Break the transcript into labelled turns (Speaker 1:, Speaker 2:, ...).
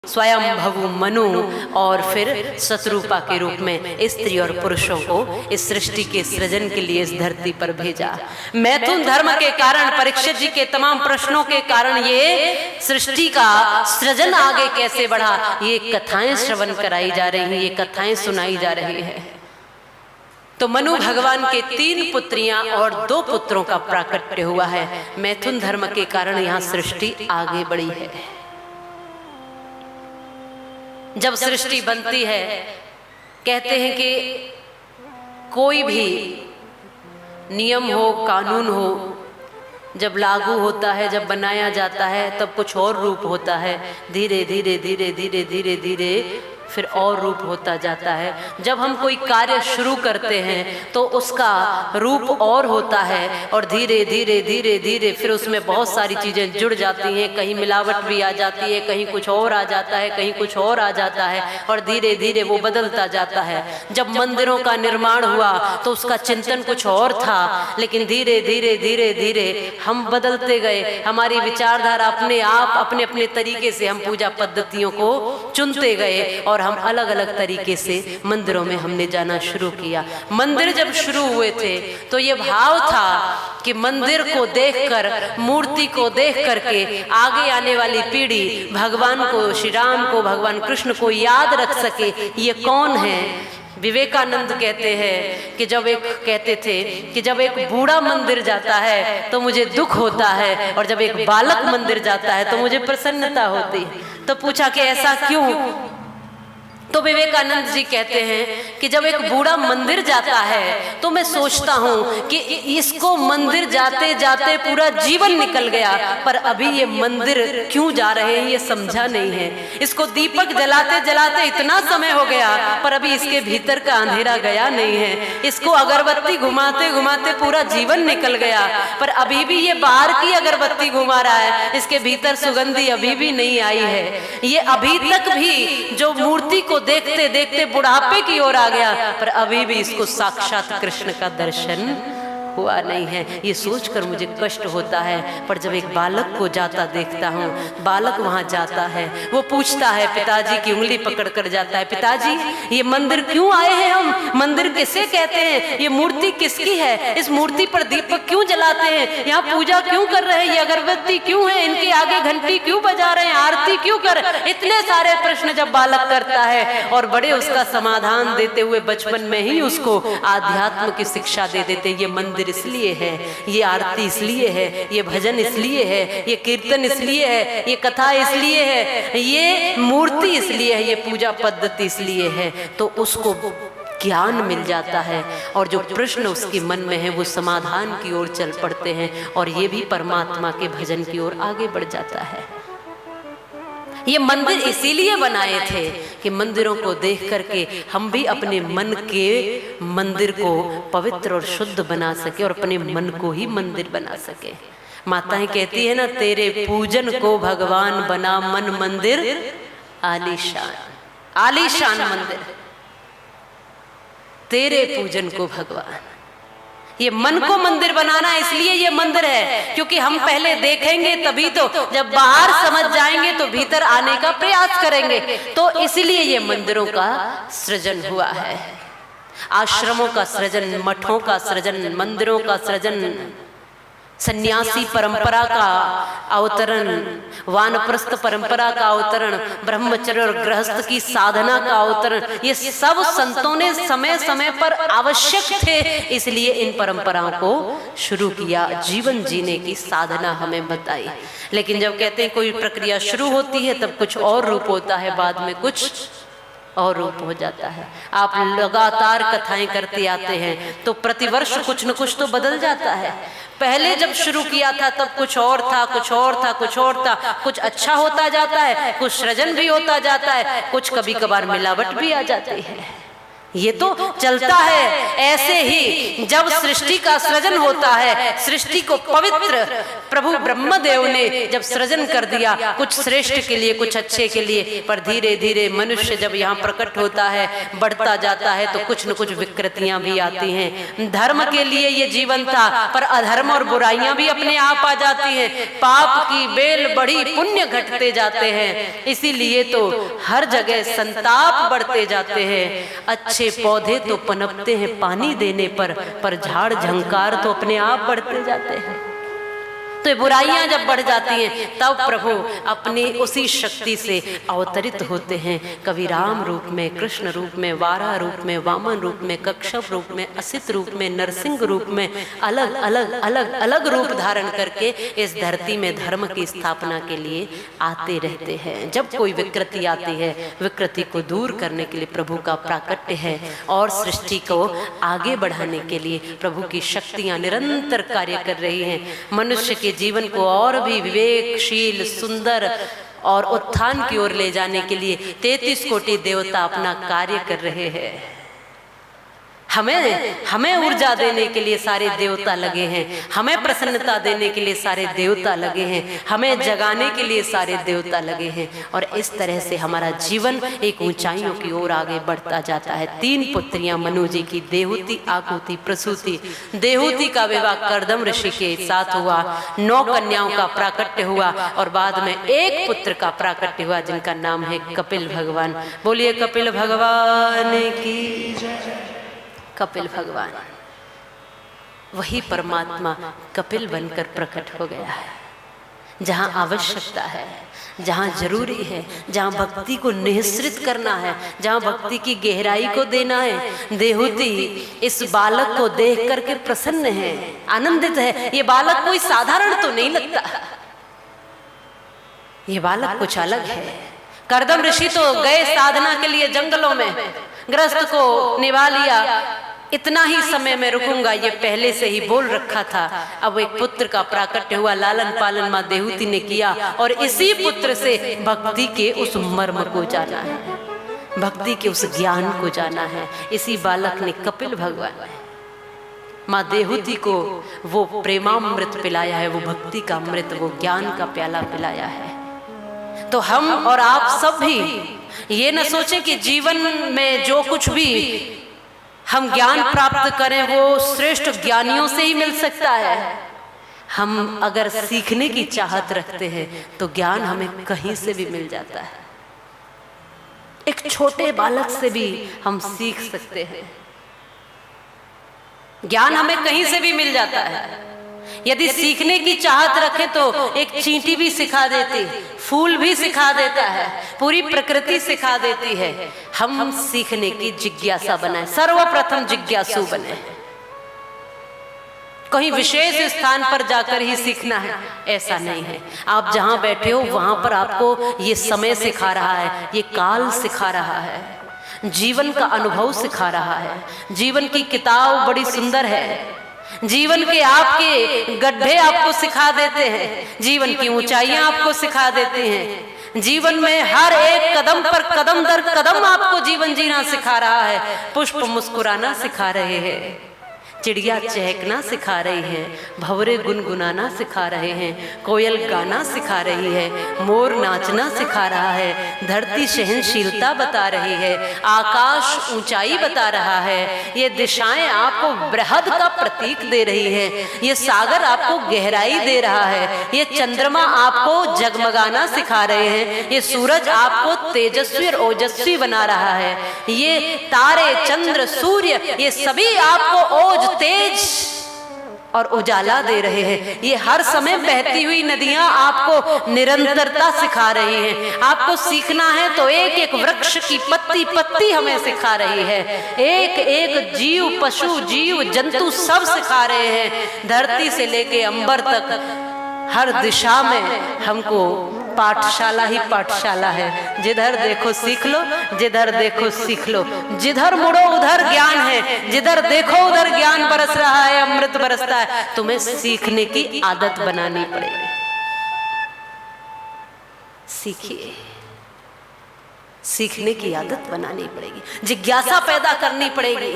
Speaker 1: स्वयं भवु मनु और फिर शत्रुपा के रूप में स्त्री और पुरुषों को इस सृष्टि के सृजन के लिए इस धरती पर भेजा। मैथुन धर्म के कारण, परीक्षित जी के तमाम प्रश्नों के कारण ये सृष्टि का सृजन आगे कैसे बढ़ा, ये कथाएं श्रवण कराई जा रही हैं, ये कथाएं सुनाई जा रही है। तो मनु भगवान के 3 पुत्रियां और 2 पुत्रों का प्राकट्य हुआ है। मैथुन धर्म के कारण यहाँ सृष्टि आगे बढ़ी है। जब सृष्टि बनती है, कहते हैं कि कोई भी नियम हो, कानून हो, जब लागू होता है, जब बनाया जाता है, तब कुछ और रूप होता है। धीरे धीरे धीरे धीरे धीरे धीरे फिर और रूप होता जाता है। जब हम कोई कार्य शुरू करते हैं तो उसका रूप और होता है, और धीरे धीरे धीरे धीरे फिर उसमें बहुत सारी चीज़ें जुड़ जाती हैं। कहीं मिलावट भी आ जाती है, कहीं कुछ और आ जाता है, कहीं कुछ और आ जाता है, और धीरे धीरे वो बदलता जाता है। जब मंदिरों का निर्माण हुआ तो उसका चिंतन कुछ और था, लेकिन धीरे धीरे धीरे धीरे हम बदलते गए। हमारी विचारधारा अपने आप अपने अपने तरीके से हम पूजा पद्धतियों को चुनते गए, और हम अलग अलग तरीके से मंदिरों में हमने जाना शुरू किया। मंदिर जब शुरू हुए थे तो ये भाव था कि मंदिर को देखकर, मूर्ति को देख करके आगे आने वाली पीढ़ी भगवान को, श्री राम को, भगवान कृष्ण को याद रख सके, ये कौन है। विवेकानंद कहते हैं कि कहते थे कि जब एक बूढ़ा मंदिर जाता है तो मुझे दुख होता है, और जब एक बालक मंदिर जाता है तो मुझे प्रसन्नता होती है। तो पूछा कि ऐसा क्यों? तो विवेकानंद जी कहते हैं कि जब एक बूढ़ा मंदिर जाता है तो मैं सोचता हूँ कि इसको मंदिर जाते जाते पूरा जीवन निकल गया, पर अभी ये मंदिर क्यों जा रहे हैं ये समझा नहीं है। इसको दीपक जलाते जलाते इतना समय हो गया, पर अभी इसके भीतर का अंधेरा गया नहीं है। इसको अगरबत्ती घुमाते घुमाते पूरा जीवन निकल गया, पर अभी भी ये बाहर की अगरबत्ती घुमा रहा है, इसके भीतर सुगंधी अभी भी नहीं आई है। ये अभी तक भी जो मूर्ति को देखते देखते बुढ़ापे की ओर आ गया, पर अभी भी इसको साक्षात कृष्ण का दर्शन हुआ नहीं है। ये सोचकर मुझे कष्ट होता है। पर जब एक बालक को जाता देखता हूँ, बालक वहाँ जाता है, वो पूछता है, पिताजी की उंगली पकड़ कर जाता है, पिताजी ये मंदिर क्यों आए हैं हम? मंदिर किसे कहते हैं? ये मूर्ति किसकी है? इस मूर्ति पर दीपक क्यों जलाते हैं? यहाँ पूजा क्यों कर रहे हैं? ये अगरबत्ती क्यों है? इनके आगे घंटी क्यों बजा रहे हैं? आरती क्यों कर? इतने सारे प्रश्न जब बालक करता है, और बड़े उसका समाधान देते हुए बचपन में ही उसको आध्यात्म की शिक्षा दे देते। ये मंदिर इसलिए है, ये आरती इसलिए है, ये भजन इसलिए है, ये कीर्तन इसलिए है, ये कथा इसलिए है, ये मूर्ति इसलिए है, ये पूजा पद्धति इसलिए है। तो उसको ज्ञान मिल जाता है, और जो प्रश्न उसके मन में है वो समाधान की ओर चल पड़ते हैं, और ये भी परमात्मा के भजन की ओर आगे बढ़ जाता है। ये मंदिर इसीलिए बनाए थे कि मंदिरों को देख करके हम भी अपने मन के मंदिर को पवित्र और शुद्ध बना सके, और अपने मन को ही मंदिर बना सके। माताएं कहती है ना, तेरे पूजन को भगवान बना मन मंदिर आलीशान। आलीशान मंदिर, तेरे पूजन को भगवान। ये मन को मंदिर बनाना इसलिए ये मंदिर है क्योंकि हम पहले देखेंगे तभी तो, जब बाहर समझ जाएंगे तो भीतर आने का प्रयास करेंगे। तो इसलिए ये मंदिरों का सृजन हुआ है। आश्रमों का सृजन, मठों का सृजन, मंदिरों का सृजन, सन्यासी परंपरा का अवतरण, वानप्रस्थ परंपरा का अवतरण, ब्रह्मचर्य और गृहस्थ की साधना का अवतरण, ये सब संतों ने समय समय पर आवश्यक थे, इसलिए इन परंपराओं को शुरू किया। जीवन जीने की साधना हमें बताई। लेकिन जब कहते हैं कोई प्रक्रिया शुरू होती है तब कुछ और रूप होता है, बाद में कुछ और रूप हो जाता है। आप लगातार कथाएं करते आते हैं तो प्रतिवर्ष कुछ न कुछ तो बदल जाता है। पहले जब शुरू किया था तब कुछ और था, कुछ और था, कुछ और था। कुछ अच्छा होता जाता है, कुछ सृजन भी होता जाता है, कुछ कभी कभार मिलावट भी आ जाती है। ये तो चलता है। ऐसे ही जब सृष्टि का सृजन होता है, सृष्टि को पवित्र प्रभु ब्रह्मदेव ने जब सृजन कर दिया, कुछ श्रेष्ठ के लिए, कुछ अच्छे के लिए, पर धीरे धीरे मनुष्य जब यहाँ प्रकट होता है, बढ़ता जाता है, तो कुछ न कुछ विकृतियां भी आती हैं। धर्म के लिए ये जीवन था, पर अधर्म और बुराइयां भी अपने आप आ जाती हैं। पाप की बेल बढ़ी, पुण्य घटते जाते हैं। इसीलिए तो हर जगह संताप बढ़ते जाते हैं। अच्छे पौधे तो पनपते हैं पानी देने पर झाड़ झंकार तो अपने आप बढ़ते जाते हैं। तो बुराइयां जब बढ़ जाती हैं, तब प्रभु अपनी उसी शक्ति से अवतरित होते हैं। कभी राम रूप में, कृष्ण रूप में, वारा रूप में, वामन रूप में, कच्छप रूप में, असित रूप में, नरसिंह रूप में, अलग अलग अलग अलग रूप धारण करके इस धरती में धर्म की स्थापना के लिए आते रहते हैं। जब कोई विकृति आती है, विकृति को दूर करने के लिए प्रभु का प्राकट्य है, और सृष्टि को आगे बढ़ाने के लिए प्रभु की शक्तियां निरंतर कार्य कर रही हैं। मनुष्य के जीवन को और भी विवेकशील, सुंदर और उत्थान की ओर ले जाने के लिए 33 कोटि देवता अपना कार्य कर रहे हैं। हमें ऊर्जा देने के लिए सारे देवता लगे हैं, हमें प्रसन्नता देने के लिए सारे देवता लगे हैं, हमें जगाने के लिए सारे देवता लगे हैं। और इस तरह से हमारा जीवन एक ऊंचाइयों की ओर आगे बढ़ता जाता है। 3 पुत्रियां मनु जी की, देहूति, आकुति, प्रसूति। देहूति का विवाह कर्दम ऋषि के साथ हुआ, 9 कन्याओं का प्राकट्य हुआ, और बाद में 1 पुत्र का प्राकट्य हुआ, जिनका नाम है कपिल भगवान। बोलिए कपिल भगवान की जय। कपिल भगवान वही परमात्मा कपिल बनकर प्रकट हो गया है। जहाँ आवश्यकता है, जहाँ जरूरी है, जहाँ भक्ति को निःसृत करना है, जहाँ भक्ति की गहराई को देना है, देहूति इस बालक को देख करके प्रसन्न है, आनंदित है। ये बालक कोई साधारण तो नहीं लगता, ये बालक कुछ अलग है। कर्दम ऋषि तो गए साधना के लिए जंगलों में, गृहस्थ को निभा लिया, इतना ही समय में रुकूंगा, ये पहले से ही बोल रखा था। अब एक पुत्र का प्राकट्य हुआ, लालन पालन माँ देहूति ने किया, और इसी पुत्र से भक्ति के उस मर्म को जाना है, भक्ति के उस ज्ञान को जाना है। इसी बालक ने कपिल भगवान माँ देहूति को वो प्रेमामृत पिलाया है, वो भक्ति का अमृत, वो ज्ञान का प्याला पिलाया है। तो हम और आप सब भी ये न सोचें कि जीवन में जो कुछ भी हम ज्ञान प्राप्त करें वो श्रेष्ठ ज्ञानियों से ही मिल सकता है। हम अगर सीखने की चाहत रखते हैं तो ज्ञान हमें कहीं से भी मिल जाता है। एक छोटे बालक से भी हम सीख सकते हैं, ज्ञान हमें कहीं से भी मिल जाता है। यदि सीखने की चाहत रखे तो एक चींटी भी सिखा देती, फूल भी सिखा देता है, पूरी प्रकृति सिखा देती है। हम सीखने की जिज्ञासा बनाए, सर्वप्रथम जिज्ञासु बने। कहीं विशेष स्थान पर जाकर ही सीखना है ऐसा नहीं है। आप जहां बैठे हो वहां पर आपको ये समय सिखा रहा है, ये काल सिखा रहा है, जीवन का अनुभव सिखा रहा है। जीवन की किताब बड़ी सुंदर है, जीवन के आपके गड्ढे आपको सिखा देते हैं, जीवन की ऊंचाइयां आपको सिखा देते हैं। जीवन में हर एक कदम पर, कदम दर कदम आपको जीवन जीना सिखा रहा है। पुष्प मुस्कुराना सिखा रहे हैं, चिड़िया चहकना सिखा रही है, भंवरे गुनगुनाना सिखा रहे हैं, कोयल गाना सिखा रही है, मोर नाचना सिखा रहा है, धरती सहनशीलता बता रही है, आकाश ऊंचाई बता रहा है, ये दिशाएं आपको बृहद का प्रतीक दे रही है, ये सागर आपको गहराई दे रहा है, ये चंद्रमा आपको जगमगाना सिखा रहे हैं, ये सूरज आपको तेजस्वी और ओजस्वी बना रहा है, ये तारे, चंद्र, सूर्य, ये सभी आपको ओज, तेज और उजाला दे रहे हैं। ये हर समय बहती हुई नदियां आपको निरंतरता सिखा रही हैं। आपको सीखना है तो एक एक वृक्ष की पत्ती पत्ती हमें सिखा रही है, एक एक जीव, पशु, जीव, जंतु सब सिखा रहे हैं। धरती से लेके अंबर तक हर दिशा में हमको पाठशाला ही पाठशाला है। जिधर देखो सीख लो, जिधर देखो सीख लो, जिधर मुड़ो उधर ज्ञान है, जिधर देखो उधर ज्ञान बरस रहा है, अमृत बरसता है। तुम्हें सीखने की आदत बनानी पड़ेगी। सीखिए, सीखने की आदत बनानी पड़ेगी, जिज्ञासा पैदा करनी पड़ेगी।